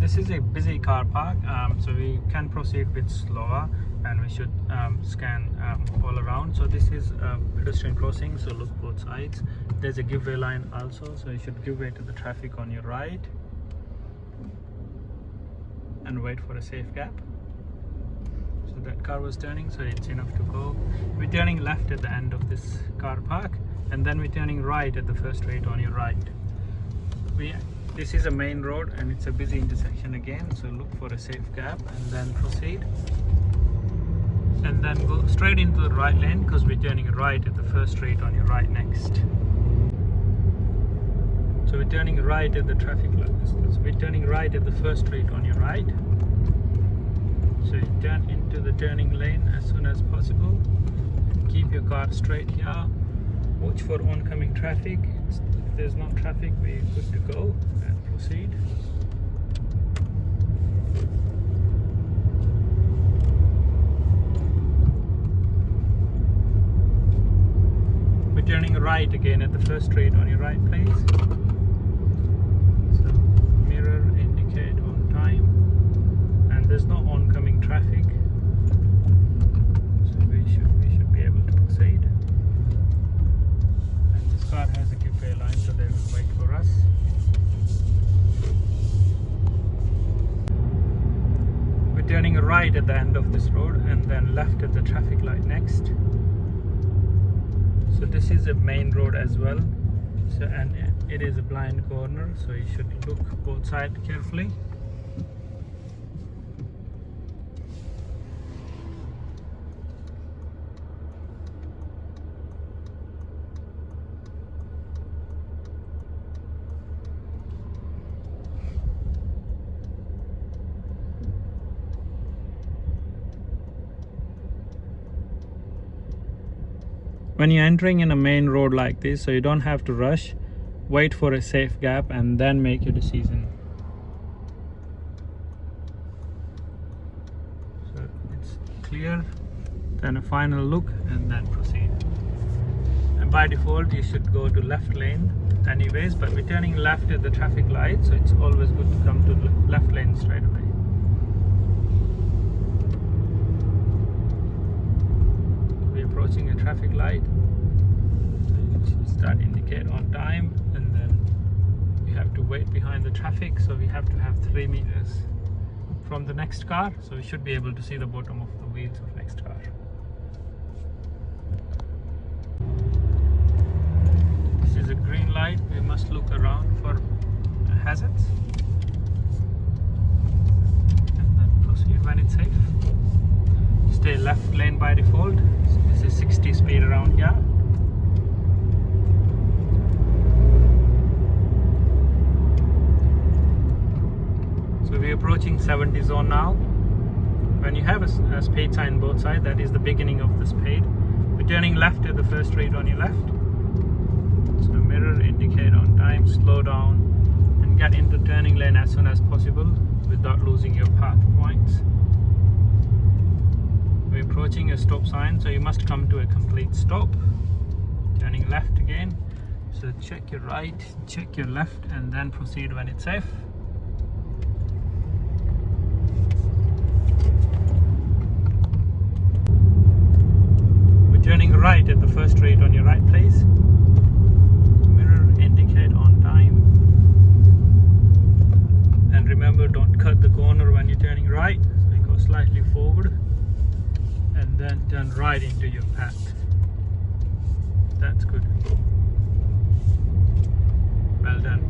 this is a busy car park, so we can proceed a bit slower, and we should scan all around. So this is pedestrian crossing, so look both sides. There's a give way line also, so you should give way to the traffic on your right and wait for a safe gap. So that car was turning, so it's enough to go. We're turning left at the end of this car park, and then we're turning right at the first straight on your right. This is a main road and it's a busy intersection again, so look for a safe gap and then proceed. And then go straight into the right lane, because we're turning right at the first straight on your right next. So we're turning right at the traffic light. So we're turning right at the first straight on your right. So you turn into the turning lane as soon as possible. Keep your car straight here. Watch for oncoming traffic. If there's no traffic, we're good to go and proceed. We're turning right again at the first straight on your right, please. So mirror indicate on time, and there's no oncoming traffic, so we should be able to proceed. And this car has a give way line, so they will wait for us. We're turning right at the end of this road and then left at the traffic light next. So this is a main road as well, so and it is a blind corner, so you should look both sides carefully. When you're entering in a main road like this, so you don't have to rush, wait for a safe gap and then make your decision. So it's clear, then a final look and then proceed. And by default you should go to left lane anyways, but we're turning left at the traffic light, so it's always good to come to the left lane straight away. Approaching a traffic light, so you start indicate on time, and then you have to wait behind the traffic, so we have to have 3 meters from the next car, so we should be able to see the bottom of the wheels of next car. This is a green light, we must look around for hazards and then proceed when it's safe. Stay left lane by default. This is 60 speed around here. So we're approaching 70 zone now. When you have a speed sign both sides, that is the beginning of the speed. We're turning left at the first straight on your left. So mirror indicate on time, slow down and get into turning lane as soon as possible without losing your path points. We're approaching a stop sign, so you must come to a complete stop. Turning left again, so check your right, check your left and then proceed when it's safe. We're turning right at the first straight on your right, please. Mirror indicate on time, and remember, don't cut the corner when you're turning right, so you go slightly forward and then turn right into your path. That's good. Well done.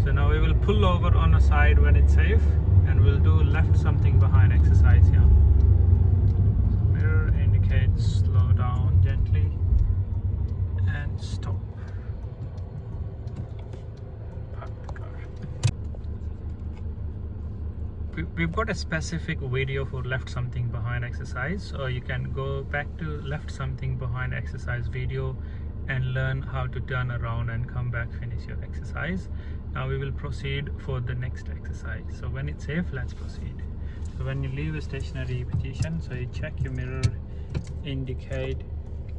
So now we will pull over on a side when it's safe, and we'll do left something behind exercise here. So mirror indicates slow down gently and stop. Park the car. We've got a specific video for left something behind exercise, so you can go back to left something behind exercise video and learn how to turn around and come back, finish your exercise. Now we will proceed for the next exercise. So when it's safe, let's proceed. So when you leave a stationary position, so you check your mirror, indicate,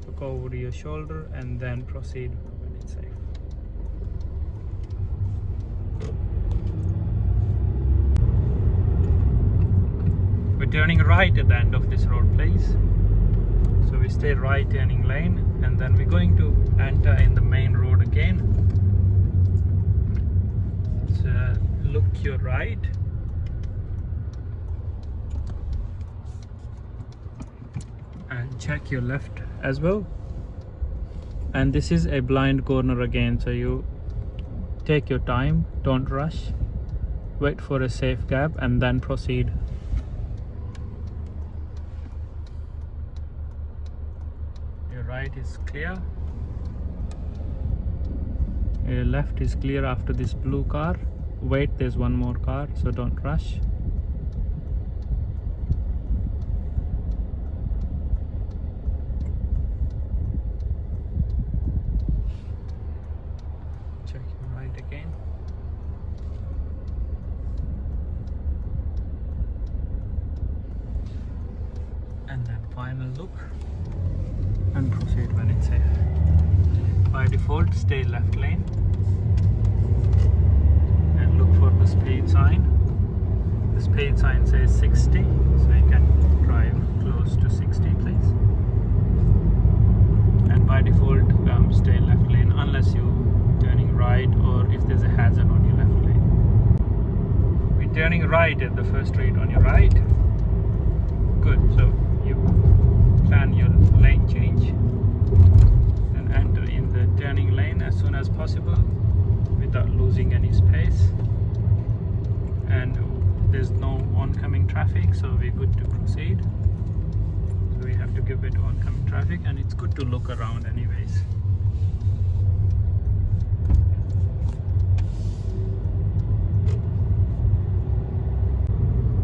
look over your shoulder and then proceed when it's safe. turning right at the end of this road, please. So we stay right turning lane, and then we're going to enter in the main road again. So look your right, and check your left as well. And this is a blind corner again, so you take your time, don't rush, wait for a safe gap and then proceed. Your right is clear, your left is clear after this blue car. Wait, there's one more car, so don't rush. Check your right again. And then final look and proceed when it's safe. By default, stay left lane and look for the speed sign. The speed sign says 60, so you can drive close to 60, please. And by default, stay left lane unless you're turning right or if there's a hazard on your left lane. We're turning right at the first street on your right. Good, so you plan your lane change and enter in the turning lane as soon as possible without losing any space. And there's no oncoming traffic, so we're good to proceed. So we have to give it oncoming traffic, and it's good to look around anyways.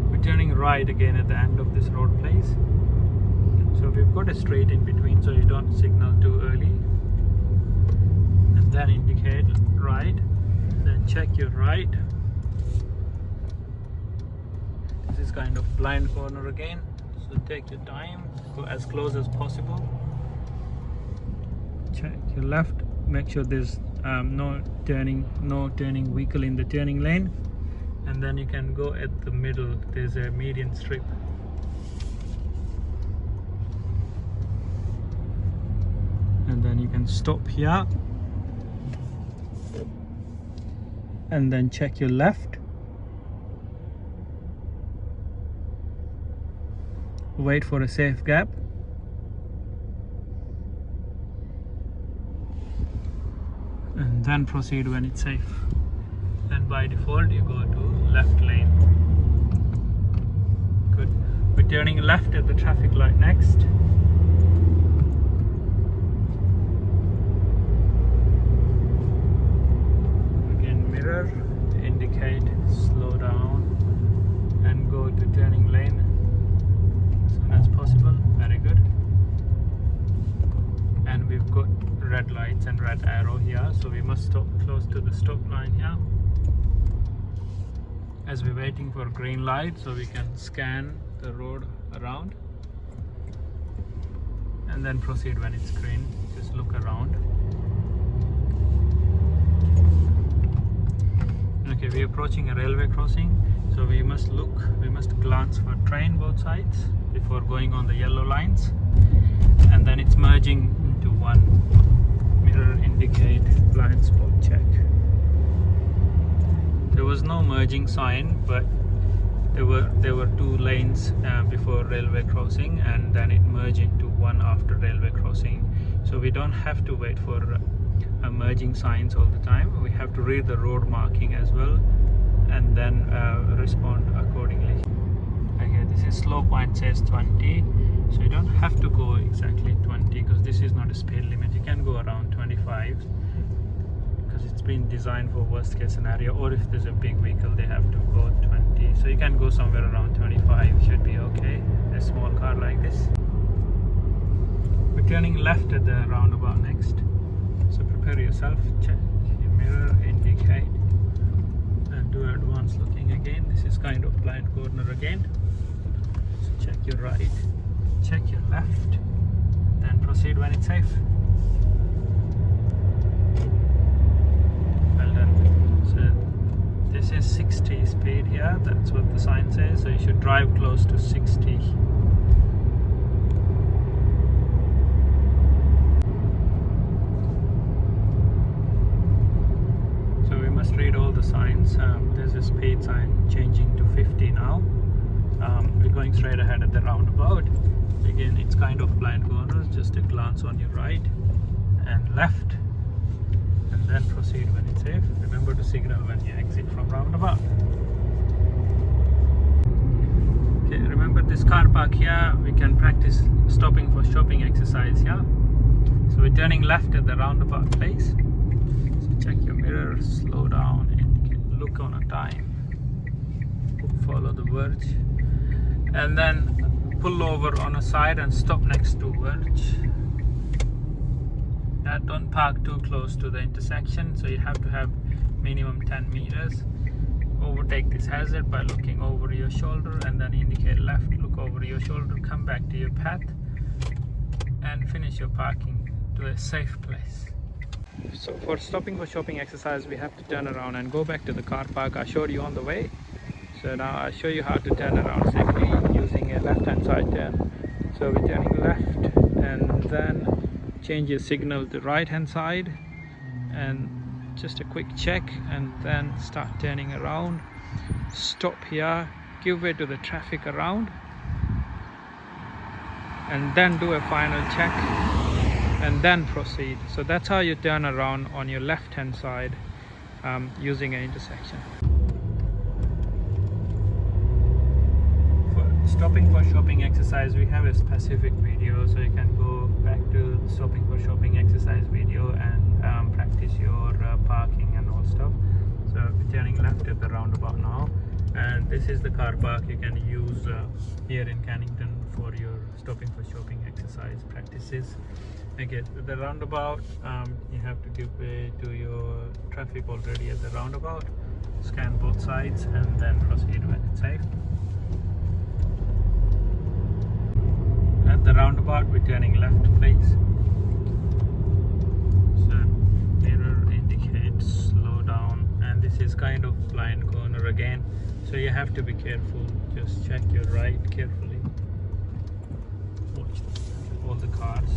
We're turning right again at the end of this road, please. So we've got a straight in between, so you don't signal too early. And then indicate right, then check your right. This is kind of blind corner again, so take your time, go as close as possible. Check your left, make sure there's no turning vehicle in the turning lane, and then you can go at the middle. There's a median strip. And then you can stop here and then check your left, wait for a safe gap, and then proceed when it's safe. Then by default you go to left lane. Good. We're turning left at the traffic light next. Indicate, slow down and go to turning lane as soon as possible. Very good. And we've got red lights and red arrow here, so we must stop close to the stop line here as we're waiting for green light, so we can scan the road around and then proceed when it's green. Just look around. Okay, we're approaching a railway crossing, so we must glance for train both sides before going on the yellow lines, and then it's merging into one. Mirror indicate, blind spot check. There was no merging sign, but there were two lanes before railway crossing, and then it merged into one after railway crossing. So we don't have to wait for merging signs all the time. We have to read the road marking as well and then respond accordingly. Okay, this is slow point says 20, so you don't have to go exactly 20 because this is not a speed limit. You can go around 25 because it's been designed for worst case scenario, or if there's a big vehicle they have to go 20, so you can go somewhere around 25, should be okay. A small car like this. We're turning left at the roundabout next. So prepare yourself, check your mirror, indicate, and do advance looking again. This is kind of blind corner again. So check your right, check your left, then proceed when it's safe. Well done. So this says 60 speed here, that's what the sign says, so you should drive close to 60. So we must read all the signs. There's a speed sign changing to 50 now. We're going straight ahead at the roundabout. Again, it's kind of blind corners, just a glance on your right and left, and then proceed when it's safe. Remember to signal when you exit from roundabout. Okay, remember this car park here, we can practice stopping for shopping exercise here. So we're turning left at the roundabout place. So check your mirror, slow down, and look on a time. Follow the verge, and then pull over on a side and stop next to verge. Don't park too close to the intersection, so you have to have minimum 10 meters. Overtake this hazard by looking over your shoulder and then indicate left, look over your shoulder, come back to your path and finish your parking to a safe place. So for stopping for shopping exercise, we have to turn around and go back to the car park I showed you on the way. So now I'll show you how to turn around safely using a left hand side turn. So we're turning left and then change your signal to right hand side and just a quick check, and then start turning around. Stop here, give way to the traffic around, and then do a final check and then proceed. So that's how you turn around on your left hand side using an intersection. Stopping for shopping exercise, we have a specific video, so you can go back to stopping for shopping exercise video and practice your parking and all stuff. So we're turning left at the roundabout now, and this is the car park you can use here in Cannington for your stopping for shopping exercise practices. Okay, the roundabout, you have to give way to your traffic already at the roundabout, scan both sides and then proceed when it's safe. At the roundabout, we're turning left, please. So mirror indicates slow down, and this is kind of blind corner again, so you have to be careful. Just check your right carefully. Watch all the cars.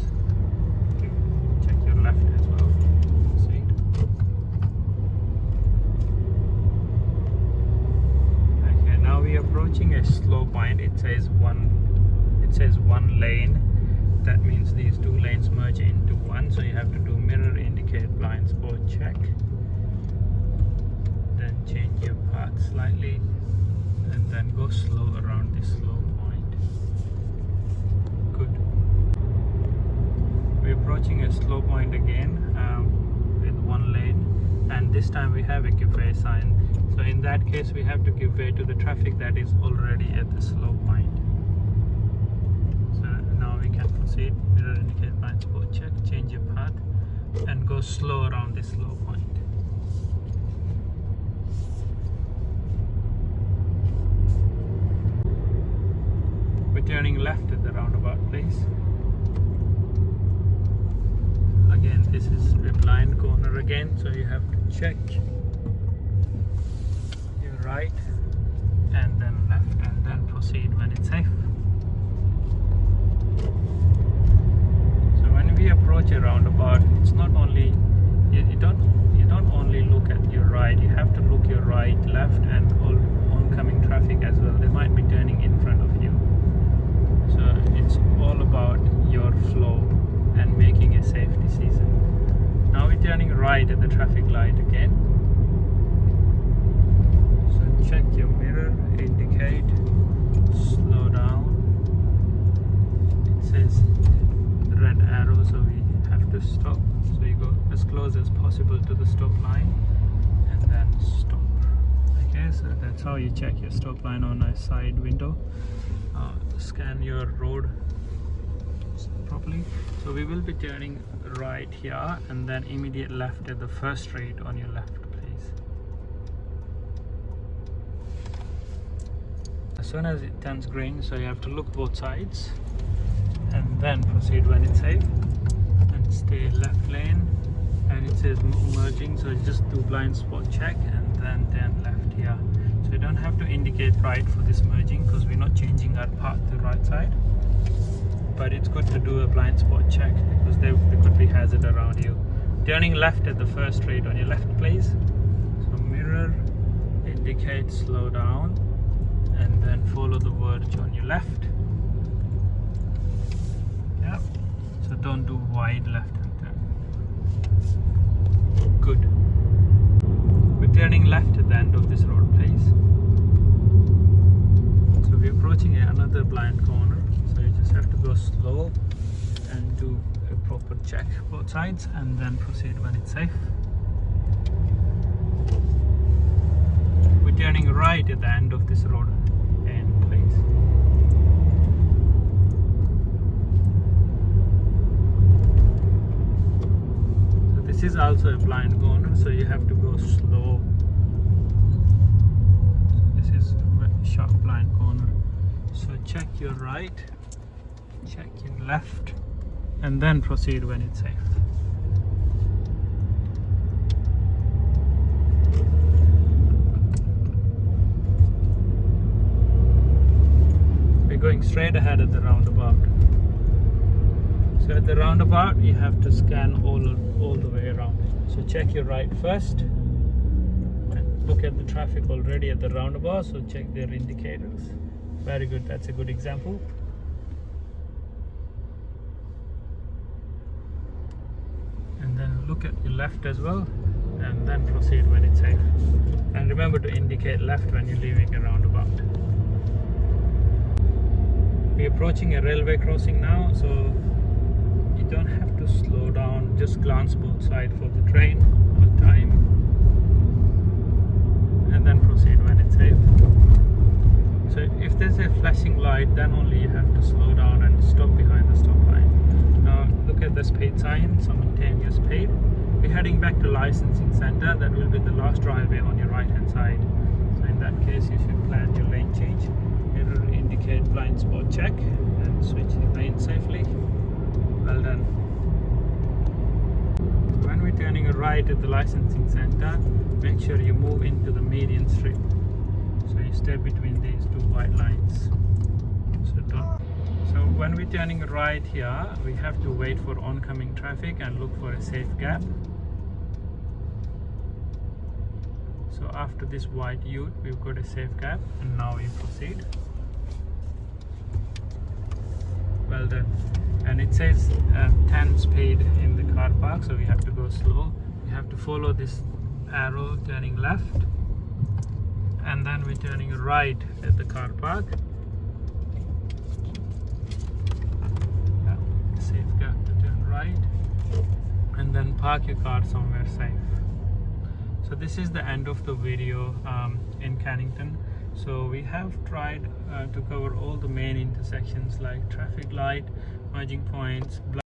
Check your left as well. See it. Okay, now we are approaching a slow point. It says one lane. That means these two lanes merge into one, so you have to do mirror indicate blind spot check, then change your path slightly and then go slow around this slow point. Good. We're approaching a slow point again with one lane, and this time we have a give way sign, so in that case we have to give way to the traffic that is already at the slow point. Now we can proceed, mirror indicate blind spot check, change your path and go slow around this slow point. We're turning left at the roundabout place. Again, this is a blind corner again, so you have to check your right and then left and then proceed when it's safe. We approach a roundabout, it's not only you don't only look at your right, you have to look your right, left and all oncoming traffic as well. They might be turning in front of you, so it's all about your flow and making a safe decision. Now we're turning right at the traffic light again, so check your mirror, indicate, slow down. It says red arrow, so we have to stop, so you go as close as possible to the stop line and then stop. Okay, so that's how you check your stop line on a side window. Scan your road properly. So we will be turning right here and then immediate left at the first street on your left, please. As soon as it turns green, so you have to look both sides and then proceed when it's safe, and stay left lane, and it says merging, so just do blind spot check and then turn left here indicate right for this merging because we're not changing our path to the right side. But it's good to do a blind spot check because there could be hazard around you. Turning left at the first straight on your left, please. So mirror, indicate, slow down, and then follow the verge on your left. Yeah. So don't do wide left hand turn. Good. We're turning left at the end of this road, please. So we're approaching another blind corner. So you just have to go slow and do a proper check both sides and then proceed when it's safe. We're turning right at the end of this road end, please. So this is also a blind corner, so you have to go slow. So this is a very sharp blind corner. So check your right, check your left, and then proceed when it's safe. We're going straight ahead at the roundabout. So at the roundabout, you have to scan all the way around. So check your right first. And look at the traffic already at the roundabout, so check their indicators. Very good, that's a good example. And then look at your left as well, and then proceed when it's safe. And remember to indicate left when you're leaving a roundabout. We're approaching a railway crossing now, so you don't have to slow down, just glance both sides for the train or time, and then proceed when it's safe. So if there's a flashing light, then only you have to slow down and stop behind the stop line. Now look at the speed sign, so maintain your speed. We're heading back to licensing center. That will be the last driveway on your right hand side. So in that case, you should plan your lane change. Mirror, indicate, blind spot check, and switch the lane safely. Well done. When we're turning right at the licensing center, make sure you move into the median strip. So you stay between these two white lines. So when we're turning right here, we have to wait for oncoming traffic and look for a safe gap. So after this white ute, we've got a safe gap, and now we proceed. Well done. And it says 10 speed in the car park, so we have to go slow. We have to follow this arrow turning left, and then we're turning right at the car park. Safe gap to turn right, and then park your car somewhere safe. So this is the end of the video in Cannington. So we have tried to cover all the main intersections like traffic light, merging points,